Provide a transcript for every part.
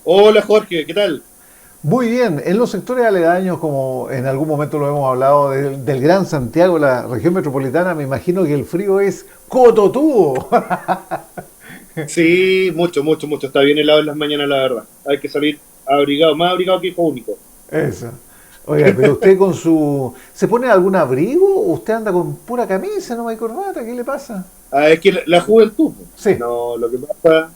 Hola Jorge, ¿qué tal? Muy bien, en los sectores aledaños, como en algún momento lo hemos hablado, del Gran Santiago, la región metropolitana, me imagino que el frío es cototudo. Sí, mucho, mucho, mucho. Está bien helado en las mañanas, la verdad. Hay que salir abrigado, más abrigado que hijo único. Eso. Oiga, pero usted con su... ¿Se pone algún abrigo o usted anda con pura camisa, no hay corbata? ¿Qué le pasa? Ah, es que la juventud, po. Sí. No, lo que pasa,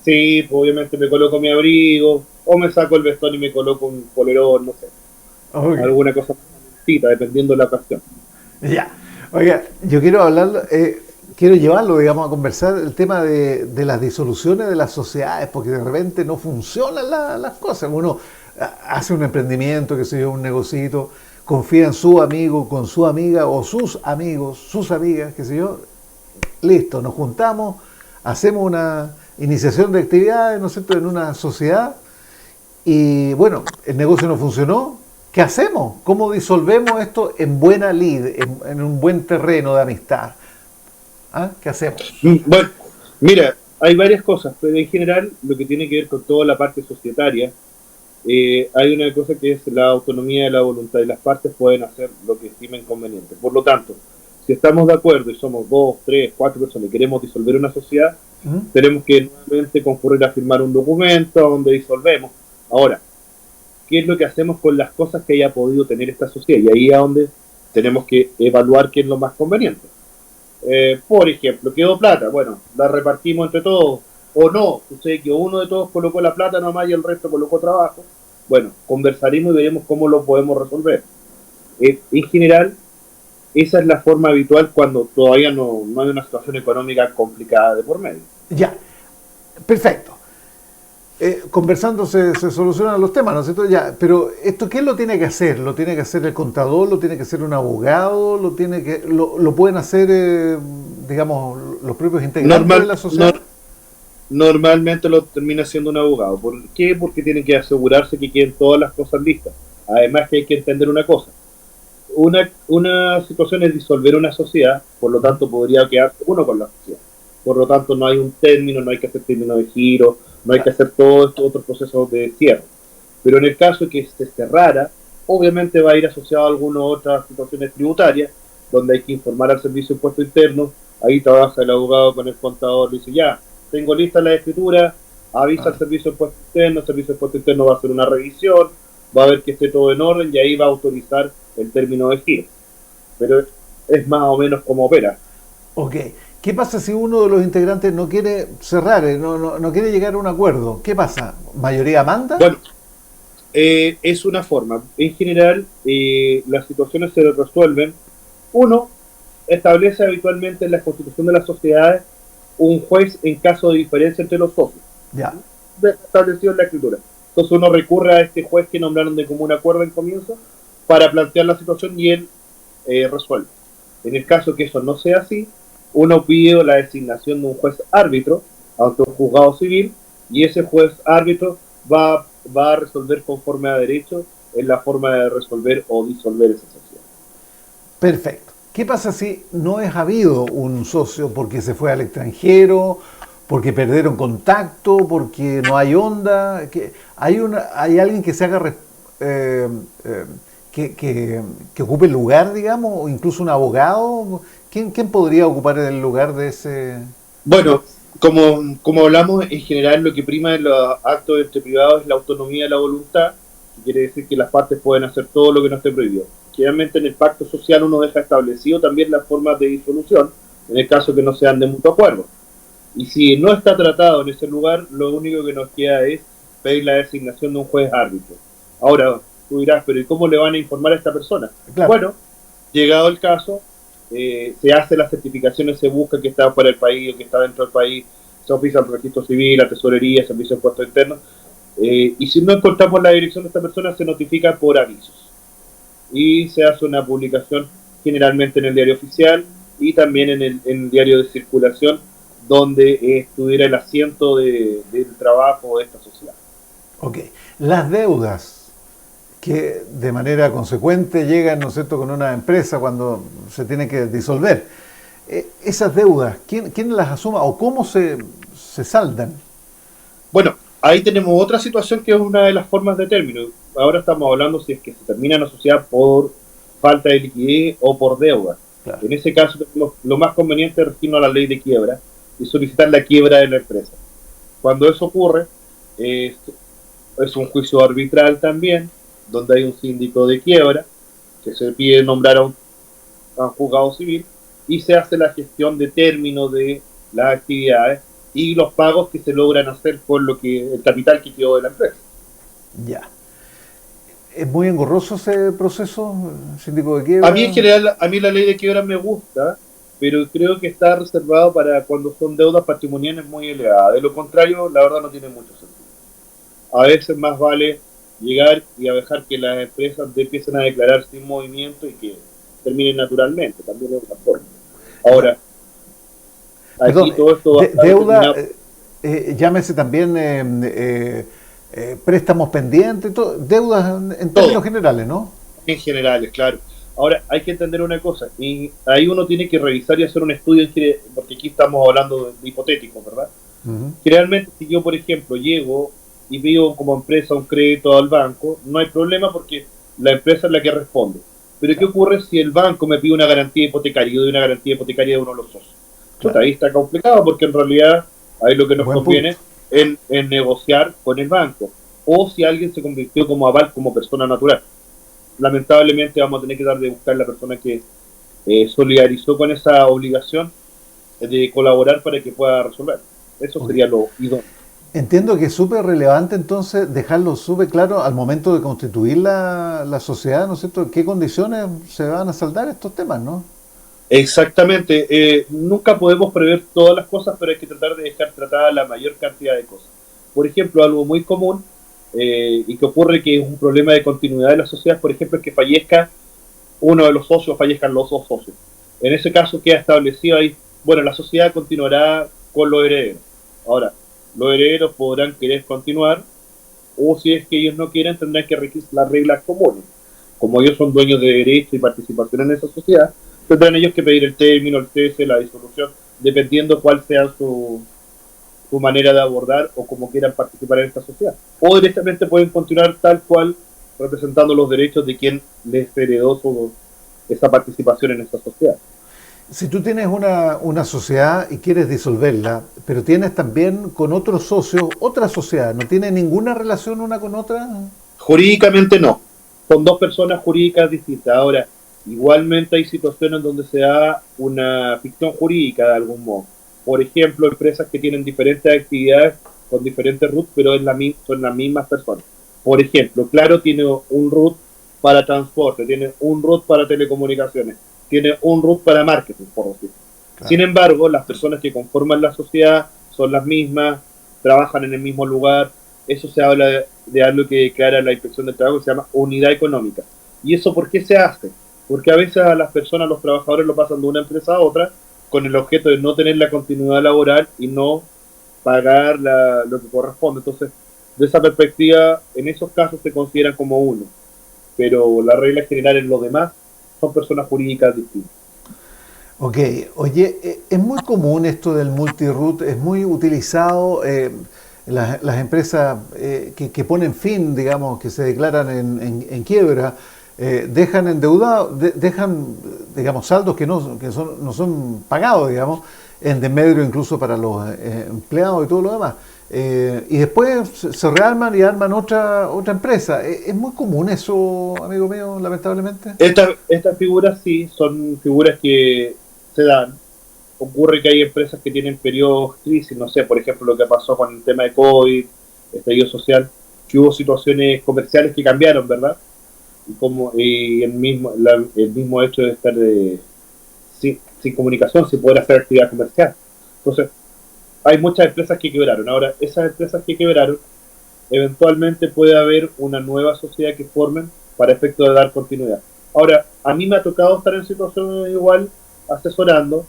sí, pues obviamente me coloco mi abrigo, o me saco el vestón y me coloco un polerón, no sé, Ok. alguna cosa más calentita, dependiendo de la ocasión. Ya. Oiga, yo quiero hablar, quiero llevarlo, digamos, a conversar el tema de las disoluciones de las sociedades, porque de repente no funcionan las cosas. Uno hace un emprendimiento, que sé yo, un negocito, confía en su amigo, con su amiga o sus amigos, sus amigas, qué sé yo, listo, nos juntamos, hacemos una iniciación de actividades, ¿no es cierto?, en una sociedad y bueno, el negocio no funcionó. ¿Qué hacemos? ¿Cómo disolvemos esto en buena lid, en un buen terreno de amistad? ¿Ah? ¿Qué hacemos? Bueno, mira, hay varias cosas, pero en general lo que tiene que ver con toda la parte societaria, hay una cosa que es la autonomía de la voluntad y las partes pueden hacer lo que estimen conveniente. Por lo tanto, si estamos de acuerdo y somos dos, tres, cuatro personas y queremos disolver una sociedad, ¿Mm? tenemos que nuevamente concurrir a firmar un documento donde disolvemos. Ahora, ¿qué es lo que hacemos con las cosas que haya podido tener esta sociedad? Y ahí es donde tenemos que evaluar qué es lo más conveniente. Por ejemplo, quedó plata, bueno, la repartimos entre todos, o no, sucede que uno de todos colocó la plata nomás y el resto colocó trabajo, bueno, conversaremos y veremos cómo lo podemos resolver. En general, esa es la forma habitual cuando todavía no hay una situación económica complicada de por medio. Ya, perfecto. Conversando se solucionan los temas, ¿no es cierto? Ya, pero esto, ¿quién lo tiene que hacer? ¿Lo tiene que hacer el contador? ¿Lo tiene que hacer un abogado? ¿Lo pueden hacer, digamos, los propios integrantes de Normal, la sociedad? Normalmente lo termina siendo un abogado. ¿Por qué? Porque tienen que asegurarse que queden todas las cosas listas. Además que hay que entender una cosa. Una situación es disolver una sociedad, por lo tanto podría quedar uno con la sociedad. Por lo tanto no hay un término, no hay que hacer término de giro, no hay que Claro. hacer todos estos otros procesos de cierre. Pero en el caso de que se cerrara, obviamente va a ir asociado a algunas otras situaciones tributarias, donde hay que informar al servicio de impuesto interno, ahí trabaja el abogado con el contador, dice ya, tengo lista la escritura, avisa al Ah, servicio de impuesto interno, el servicio de impuesto interno va a hacer una revisión, va a ver que esté todo en orden y ahí va a autorizar el término de giro. Pero es más o menos como opera. ok. ¿Qué pasa si uno de los integrantes no quiere cerrar, no quiere llegar a un acuerdo? ¿Qué pasa? ¿Mayoría manda? Bueno, es una forma. En general, las situaciones se resuelven. Uno establece habitualmente en la constitución de las sociedades un juez en caso de diferencia entre los socios, Ya. establecido en la escritura. Entonces uno recurre a este juez que nombraron de común acuerdo en comienzo para plantear la situación y él resuelve. En el caso que eso no sea así, uno pide la designación de un juez árbitro ante un juzgado civil y ese juez árbitro va a resolver conforme a derecho en la forma de resolver o disolver esa sociedad. Perfecto. ¿Qué pasa si no es habido un socio porque se fue al extranjero, porque perdieron contacto, porque no hay onda? ¿Hay alguien que se haga eh, eh, que ocupe el lugar, digamos, o incluso un abogado? ¿Quién podría ocupar el lugar de ese? Bueno, como hablamos, en general lo que prima en los actos entre privados es la autonomía de la voluntad, que quiere decir que las partes pueden hacer todo lo que no esté prohibido. Generalmente en el pacto social uno deja establecido también las formas de disolución, en el caso que no sean de mutuo acuerdo. Y si no está tratado en ese lugar, lo único que nos queda es pedir la designación de un juez árbitro. Ahora, tú dirás, pero ¿y cómo le van a informar a esta persona? Claro. Bueno, llegado el caso, se hace las certificaciones, se busca que está fuera del país o que está dentro del país, se oficia el registro civil, la tesorería, servicio de impuestos internos, y si no encontramos la dirección de esta persona, se notifica por avisos. Y se hace una publicación generalmente en el diario oficial y también en el diario de circulación, donde estuviera el asiento del trabajo de esta sociedad. Ok. Las deudas que de manera consecuente llegan, ¿no es cierto?, con una empresa cuando se tiene que disolver. Esas deudas, ¿quién las asuma o cómo se saldan? Bueno, Ahí tenemos otra situación que es una de las formas de término. Ahora estamos hablando si es que se termina una sociedad por falta de liquidez o por deuda. Claro. En ese caso, lo más conveniente es regirnos a la ley de quiebra y solicitar la quiebra de la empresa. Cuando eso ocurre, es un juicio arbitral también, donde hay un síndico de quiebra, que se pide nombrar a un juzgado civil, y se hace la gestión de término de las actividades y los pagos que se logran hacer por lo que el capital que quedó de la empresa. Ya. ¿Es muy engorroso ese proceso, síndico de A mí en quiebra? general, a mí la ley de quiebra me gusta, pero creo que está reservado para cuando son deudas patrimoniales muy elevadas. De lo contrario, la verdad no tiene mucho sentido. A veces más vale llegar y a dejar que las empresas empiecen a declarar sin movimiento y que terminen naturalmente. También es una forma. Ahora, Perdón, aquí todo esto va a deuda, determinar llámese también préstamos pendientes, deudas en términos todo, generales, ¿no? en general, es claro. Ahora, hay que entender una cosa, y ahí uno tiene que revisar y hacer un estudio, porque aquí estamos hablando de hipotéticos, ¿verdad? Ujú. Generalmente, si yo, por ejemplo, llego y pido como empresa un crédito al banco, no hay problema porque la empresa es la que responde. Pero ¿qué Claro, ocurre si el banco me pide una garantía hipotecaria y yo doy una garantía hipotecaria de uno de los socios? Chuta, claro. ahí está complicado porque en realidad ahí lo que nos Buen conviene punto. es negociar con el banco. O si alguien se convirtió como aval como persona natural. Lamentablemente vamos a tener que dar de buscar la persona que solidarizó con esa obligación de colaborar para que pueda resolver. Eso Ok. sería lo idóneo. Entiendo que es súper relevante entonces dejarlo súper claro al momento de constituir la sociedad, ¿no es cierto? ¿En qué condiciones se van a saldar estos temas, ¿no? Exactamente. Nunca podemos prever todas las cosas, pero hay que tratar de dejar tratada la mayor cantidad de cosas. Por ejemplo, algo muy común y que ocurre que es un problema de continuidad de la sociedad, por ejemplo, es que fallezca uno de los socios, fallezcan los dos socios. En ese caso queda establecido ahí, bueno, la sociedad continuará con los herederos. Ahora, los herederos podrán querer continuar o si es que ellos no quieren tendrán que regir las reglas comunes. Como ellos son dueños de derecho y participación en esa sociedad, tendrán ellos que pedir el término, el cese, la disolución, dependiendo cuál sea su manera de abordar o cómo quieran participar en esta sociedad. O directamente pueden continuar tal cual representando los derechos de quien les heredó esa participación en esta sociedad. Si tú tienes una sociedad y quieres disolverla, pero tienes también con otros socios otra sociedad, ¿no tiene ninguna relación una con otra? Jurídicamente no, son dos personas jurídicas distintas. Ahora, igualmente hay situaciones donde se da una ficción jurídica de algún modo. Por ejemplo, empresas que tienen diferentes actividades con diferentes RUT, pero son las mismas personas. Por ejemplo, Claro tiene un RUT para transporte, tiene un RUT para telecomunicaciones, tiene un RUT para marketing, por decir. Sin Claro. embargo, las personas que conforman la sociedad son las mismas, trabajan en el mismo lugar. Eso se habla de algo que declara la Inspección del Trabajo que se llama unidad económica. ¿Y eso por qué se hace? Porque a veces a las personas, los trabajadores lo pasan de una empresa a otra con el objeto de no tener la continuidad laboral y no pagar lo que corresponde. Entonces, de esa perspectiva, en esos casos se consideran como uno, pero la regla general en los demás son personas jurídicas distintas. Ok, oye, es muy común esto del multiroot, es muy utilizado. Las empresas que ponen fin, digamos, que se declaran en quiebra, dejan endeudados, dejan, digamos, saldos no son pagados, digamos, en desmedro incluso para los empleados y todo lo demás. Y después se rearman y arman otra empresa. Es muy común eso, amigo mío, lamentablemente. Estas figuras sí son figuras que se dan. Ocurre que hay empresas que tienen periodos crisis, no sé, por ejemplo, lo que pasó con el tema de COVID, estallido social, que hubo situaciones comerciales que cambiaron, ¿verdad? Y el mismo hecho de estar sin comunicación, sin poder hacer actividad comercial. Entonces, hay muchas empresas que quebraron. Ahora, esas empresas que quebraron, eventualmente puede haber una nueva sociedad que formen para efecto de dar continuidad. Ahora, a mí me ha tocado estar en situaciones igual asesorando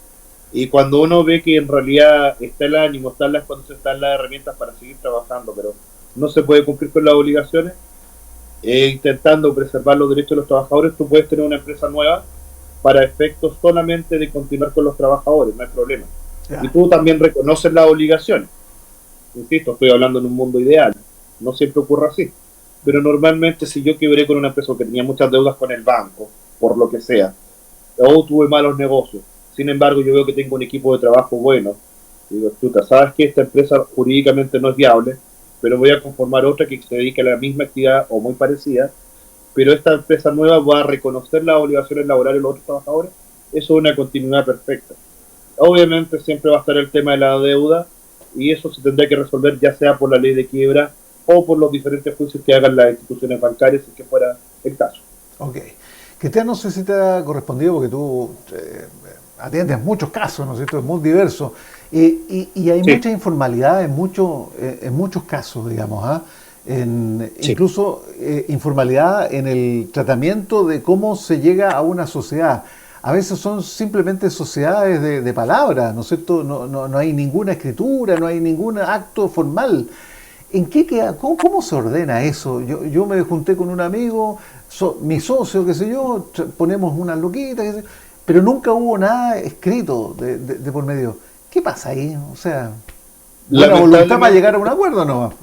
y cuando uno ve que en realidad está el ánimo, están las condiciones, están las herramientas para seguir trabajando, pero no se puede cumplir con las obligaciones, intentando preservar los derechos de los trabajadores, tú puedes tener una empresa nueva para efectos solamente de continuar con los trabajadores, no hay problema. Y Ya. tú también reconoces las obligaciones. Insisto, estoy hablando en un mundo ideal, no siempre ocurre así, pero normalmente si yo quebré con una empresa que tenía muchas deudas con el banco, por lo que sea, o tuve malos negocios, sin embargo yo veo que tengo un equipo de trabajo bueno, digo, chuta, sabes que esta empresa jurídicamente no es viable, pero voy a conformar otra que se dedique a la misma actividad o muy parecida, pero esta empresa nueva va a reconocer las obligaciones laborales de los otros trabajadores, eso es una continuidad perfecta. Obviamente siempre va a estar el tema de la deuda y eso se tendrá que resolver ya sea por la ley de quiebra o por los diferentes juicios que hagan las instituciones bancarias, si que fuera el caso. Ok. Cristian, no sé si te ha correspondido porque tú atiendes muchos casos, ¿no es cierto? Es muy diverso. Y hay Sí, mucha informalidad en muchos casos, digamos, ¿ah? sí. Incluso informalidad en el tratamiento de cómo se llega a una sociedad. A veces son simplemente sociedades de palabra, ¿no es cierto? No hay ninguna escritura, no hay ningún acto formal. ¿En qué queda? ¿Cómo se ordena eso? Yo me junté con un amigo, mi socio, qué sé yo, ponemos unas loquitas, qué sé, pero nunca hubo nada escrito de por medio. ¿Qué pasa ahí? O sea, buena voluntad para Lamentablemente, llegar a un acuerdo, ¿no?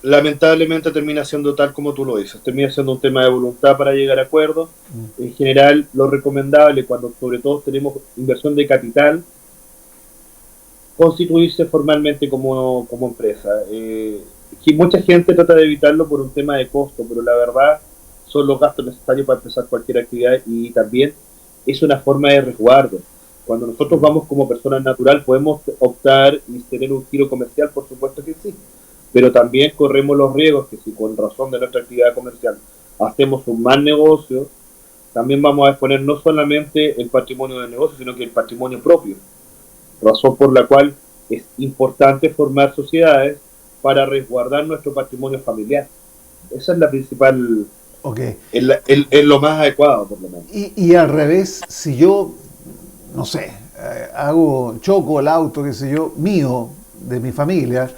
lamentablemente termina siendo tal como tú lo dices, termina siendo un tema de voluntad para llegar a acuerdos. En general, lo recomendable cuando sobre todo tenemos inversión de capital, constituirse formalmente como empresa. Que mucha gente trata de evitarlo por un tema de costo, pero la verdad son los gastos necesarios para empezar cualquier actividad y también es una forma de resguardo. Cuando nosotros vamos como persona natural podemos optar y tener un giro comercial, por supuesto que sí, pero también corremos los riesgos que si con razón de nuestra actividad comercial hacemos un mal negocio, también vamos a exponer no solamente el patrimonio del negocio, sino que el patrimonio propio, razón por la cual es importante formar sociedades para resguardar nuestro patrimonio familiar. Esa es la principal, Ok. es lo más adecuado, por lo menos. Y al revés, si yo, no sé, choco el auto, qué sé yo, mío, de mi familia,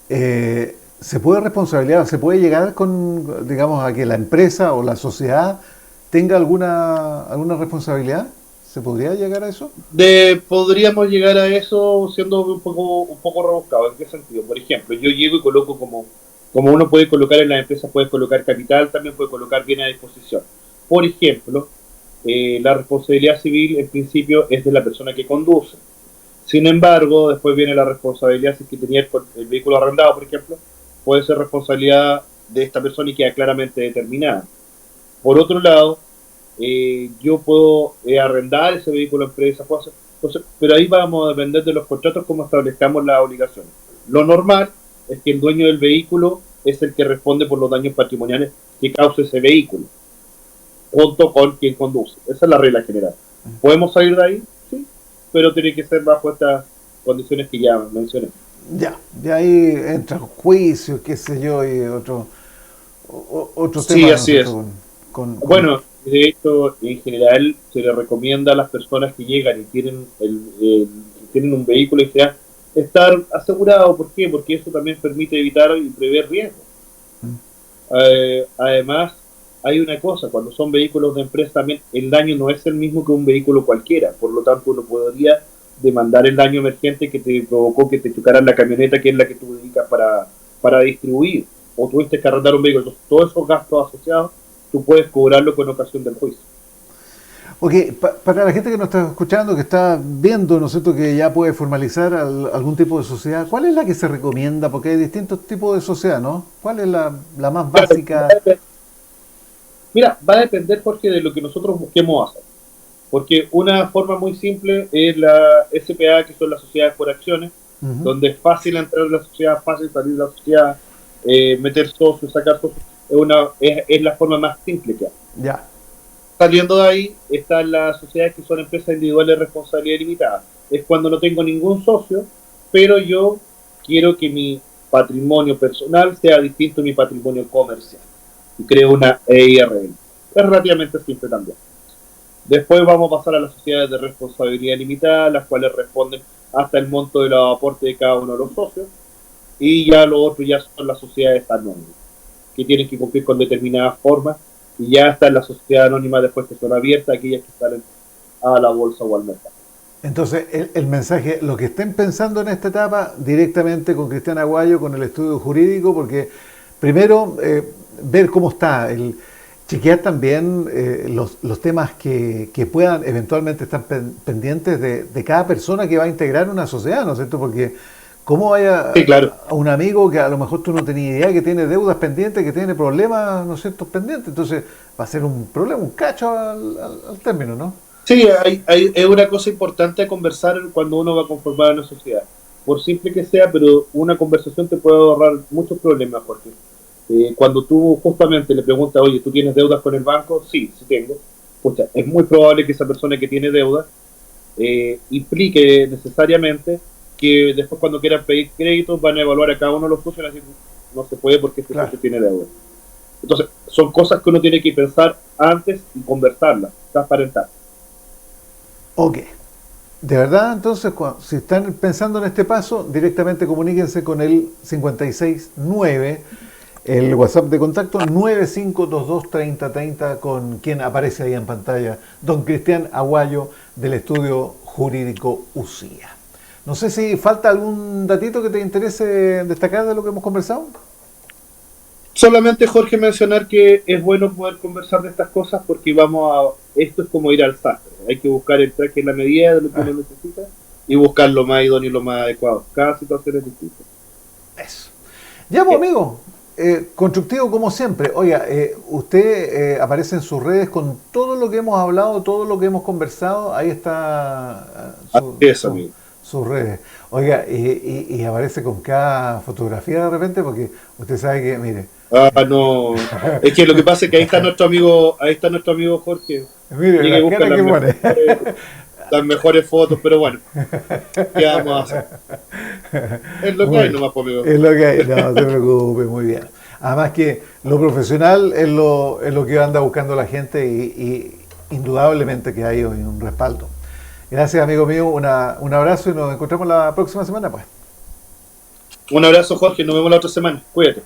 ¿se puede responsabilizar, se puede llegar con, digamos, a que la empresa o la sociedad tenga alguna responsabilidad? ¿Se podría llegar a eso? Podríamos llegar a eso siendo un poco rebuscado. ¿En qué sentido? Por ejemplo, yo llego y coloco como uno puede colocar en las empresas, puede colocar capital, también puede colocar bien a disposición. Por ejemplo, la responsabilidad civil en principio es de la persona que conduce. Sin embargo, después viene la responsabilidad si es que tenía el vehículo arrendado, por ejemplo, puede ser responsabilidad de esta persona y queda claramente determinada. Por otro lado, yo puedo arrendar ese vehículo a empresa, puedo hacer, entonces, pero ahí vamos a depender de los contratos cómo establezcamos las obligaciones. Lo normal es que el dueño del vehículo es el que responde por los daños patrimoniales que cause ese vehículo, junto con quien conduce. Esa es la regla general. ¿Podemos salir de ahí? Sí, pero tiene que ser bajo estas condiciones que ya mencioné. Ya, de ahí entra juicio, qué sé yo, y otro Sí, tema, ¿no es así cierto? es. Con Bueno, de hecho, en general se le recomienda a las personas que llegan y tienen, tienen un vehículo y sea estar asegurado. ¿Por qué? Porque eso también permite evitar y prever riesgos. Además, hay una cosa, cuando son vehículos de empresa también el daño no es el mismo que un vehículo cualquiera, por lo tanto uno podría demandar el daño emergente que te provocó que te chocara la camioneta que es la que tú dedicas para distribuir, o tuviste que arrendar un vehículo. Entonces, todos esos gastos asociados tú puedes cobrarlo con ocasión del juicio. Ok, para la gente que nos está escuchando, que está viendo, ¿no es cierto?, que ya puede formalizar algún tipo de sociedad, ¿cuál es la que se recomienda? Porque hay distintos tipos de sociedad, ¿no? ¿Cuál es la más Claro, básica? mira, va a depender, Jorge, de lo que nosotros busquemos hacer. Porque una forma muy simple es la SPA, que son las sociedades por acciones, Ujú. donde es fácil entrar a la sociedad, fácil salir de la sociedad, meter socios, sacar socios, es la forma más simple que hay. Ya. Saliendo de ahí están las sociedades que son empresas individuales de responsabilidad limitada. Es cuando no tengo ningún socio, pero yo quiero que mi patrimonio personal sea distinto a mi patrimonio comercial. Y creo una EIRL. Es relativamente simple también. Después vamos a pasar a las sociedades de responsabilidad limitada, las cuales responden hasta el monto de los aportes de cada uno de los socios. Y ya lo otro ya son las sociedades anónimas, que tienen que cumplir con determinadas formas. Y ya están las sociedades anónimas después que son abiertas, aquellas que salen a la bolsa o al mercado. Entonces, el mensaje, lo que estén pensando en esta etapa, directamente con Cristian Aguayo, con el estudio jurídico, porque primero, ver cómo está, chequear también los temas que puedan eventualmente estar pendientes de cada persona que va a integrar una sociedad, ¿no es cierto? Porque cómo vaya Sí, claro. a un amigo que a lo mejor tú no tenías idea que tiene deudas pendientes, que tiene problemas, ¿no es cierto?, pendientes. Entonces, va a ser un problema, un cacho al término, ¿no? Sí, es una cosa importante a conversar cuando uno va a conformar una sociedad. Por simple que sea, pero una conversación te puede ahorrar muchos problemas, porque cuando tú justamente le preguntas, oye, ¿tú tienes deudas con el banco? Sí, sí tengo. Pucha, es muy probable que esa persona que tiene deudas implique necesariamente que después cuando quieran pedir créditos van a evaluar a cada uno de los socios y van a decir, no se puede porque este Claro. socio tiene deudas. Entonces, son cosas que uno tiene que pensar antes y conversarlas, transparentar. Ok. De verdad, entonces, si están pensando en este paso, directamente comuníquense con el 569, el WhatsApp de contacto 95223030, con quien aparece ahí en pantalla, don Cristian Aguayo, del estudio jurídico UCIA. No sé si falta algún datito que te interese destacar de lo que hemos conversado. Solamente, Jorge, mencionar que es bueno poder conversar de estas cosas porque esto es como ir al sastre. Hay que buscar el traje en la medida de lo que uno necesita y buscar lo más idóneo y lo más adecuado. Cada situación es distinta. Eso. Ya, pues, amigo, constructivo como siempre. Oiga, usted aparece en sus redes con todo lo que hemos hablado, todo lo que hemos conversado. Ahí está Así es, amigo. sus redes. Oiga, y aparece con cada fotografía de repente, porque usted sabe que, mire, No. Es que lo que pasa es que ahí está nuestro amigo Jorge. mire Llega y la busca cara que pone. las mejores fotos, pero bueno, ¿qué vamos a hacer? Es lo que hay Muy, nomás, pues, amigo. es lo que hay, no se preocupe, muy bien. Además que lo profesional es lo que anda buscando la gente y indudablemente que hay hoy un respaldo. Gracias, amigo mío, un abrazo y nos encontramos la próxima semana, pues. Un abrazo, Jorge. Nos vemos la otra semana. Cuídate.